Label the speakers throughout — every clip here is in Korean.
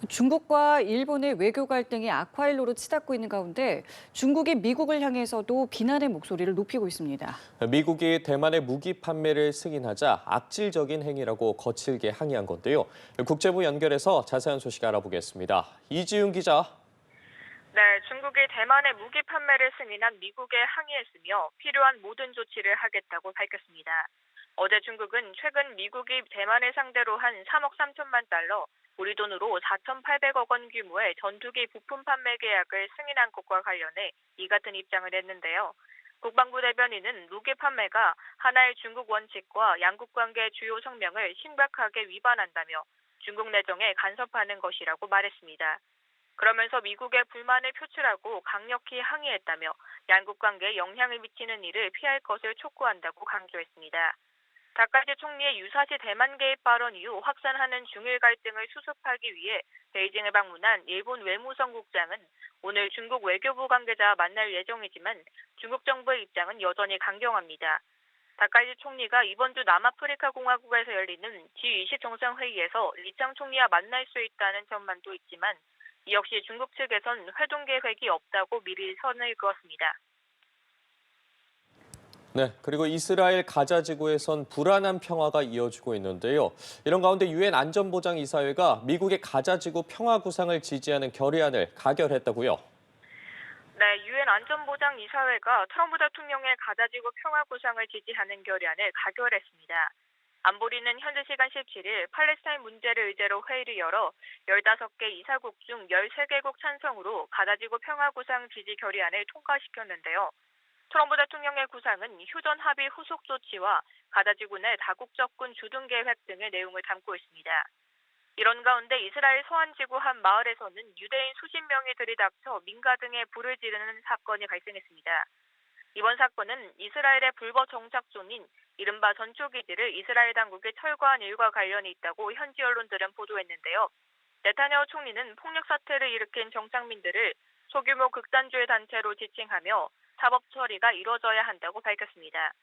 Speaker 1: 중국과 일본의 외교 갈등이 악화일로로 치닫고 있는 가운데 중국이 미국을 향해서도 비난의 목소리를 높이고 있습니다.
Speaker 2: 미국이 대만의 무기 판매를 승인하자 악질적인 행위라고 거칠게 항의한 건데요. 국제부 연결해서 자세한 소식 알아보겠습니다. 이지윤 기자.
Speaker 3: 네, 중국이 대만의 무기 판매를 승인한 미국에 항의했으며 필요한 모든 조치를 하겠다고 밝혔습니다. 어제 중국은 최근 미국이 대만을 상대로 한 3억 3천만 달러, 우리 돈으로 4,800억 원 규모의 전투기 부품 판매 계약을 승인한 것과 관련해 이 같은 입장을 냈는데요. 국방부 대변인은 무기 판매가 하나의 중국 원칙과 양국 관계의 주요 성명을 심각하게 위반한다며 중국 내정에 간섭하는 것이라고 말했습니다. 그러면서 미국의 불만을 표출하고 강력히 항의했다며 양국 관계에 영향을 미치는 일을 피할 것을 촉구한다고 강조했습니다. 다카이치 총리의 유사시 대만 개입 발언 이후 확산하는 중일 갈등을 수습하기 위해 베이징을 방문한 일본 외무성 국장은 오늘 중국 외교부 관계자와 만날 예정이지만 중국 정부의 입장은 여전히 강경합니다. 다카이치 총리가 이번 주 남아프리카 공화국에서 열리는 G20 정상회의에서 리창 총리와 만날 수 있다는 전망도 있지만 이 역시 중국 측에선 회동 계획이 없다고 미리 선을 그었습니다.
Speaker 2: 네, 그리고 이스라엘 가자 지구에선 불안한 평화가 이어지고 있는데요. 이런 가운데 유엔 안전보장이사회가 미국의 가자 지구 평화 구상을 지지하는 결의안을 가결했다고요.
Speaker 3: 네, 유엔 안전보장이사회가 트럼프 대통령의 가자지구 평화 구상을 지지하는 결의안을 가결했습니다. 안보리는 현지 시간 17일 팔레스타인 문제를 의제로 회의를 열어 15개 이사국 중 13개국 찬성으로 가자지구 평화 구상 지지 결의안을 통과시켰는데요. 트럼프 대통령의 구상은 휴전 합의 후속 조치와 가자지구 내 다국 접근 주둔 계획 등의 내용을 담고 있습니다. 이런 가운데 이스라엘 소환지구 한 마을에서는 유대인 수십 명이 들이닥쳐 민가 등에 불을 지르는 사건이 발생했습니다. 이번 사건은 이스라엘의 불법 정착존인 이른바 전초기지를 이스라엘 당국이 철거한 일과 관련이 있다고 현지 언론들은 보도했는데요. 네타냐후 총리는 폭력 사태를 일으킨 정착민들을 소규모 극단주의 단체로 지칭하며 사법 처리가 이뤄져야 한다고 밝혔습니다.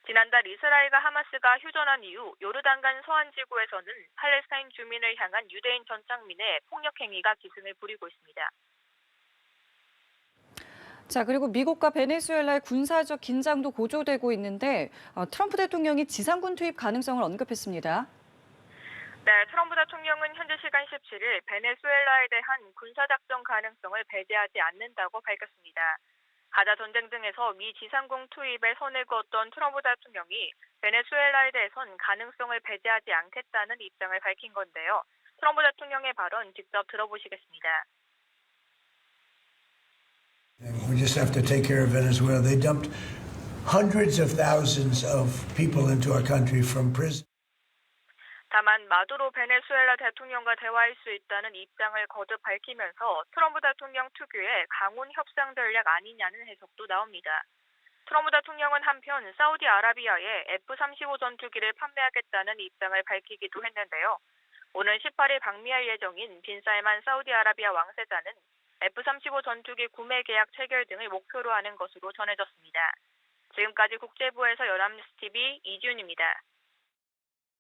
Speaker 3: 지난달 이스라엘과 하마스가 휴전한 이후 요르단간 서안지구에서는 팔레스타인 주민을 향한 유대인 전착민의 폭력 행위가 기승을 부리고 있습니다.
Speaker 1: 자, 그리고 미국과 베네수엘라의 군사적 긴장도 고조되고 있는데 트럼프 대통령이 지상군 투입 가능성을 언급했습니다.
Speaker 3: 네, 트럼프 대통령은 현지 시간 17일 베네수엘라에 대한 군사작전 가능성을 배제하지 않는다고 밝혔습니다. 가자 전쟁 등에서 미 지상군 투입에 선을 그었던 트럼프 대통령이 베네수엘라에 대해선 가능성을 배제하지 않겠다는 입장을 밝힌 건데요. 트럼프 대통령의 발언 직접 들어보시겠습니다.
Speaker 4: We just have to take care of Venezuela. They dumped hundreds of thousands of people into our country from prison.
Speaker 3: 다만 마두로 베네수엘라 대통령과 대화할 수 있다는 입장을 거듭 밝히면서 트럼프 대통령 특유의 강운 협상 전략 아니냐는 해석도 나옵니다. 트럼프 대통령은 한편 사우디아라비아에 F-35 전투기를 판매하겠다는 입장을 밝히기도 했는데요. 오늘 18일 방미할 예정인 빈살만 사우디아라비아 왕세자는 F-35 전투기 구매 계약 체결 등을 목표로 하는 것으로 전해졌습니다. 지금까지 국제부에서 연합뉴스 TV 이지윤입니다.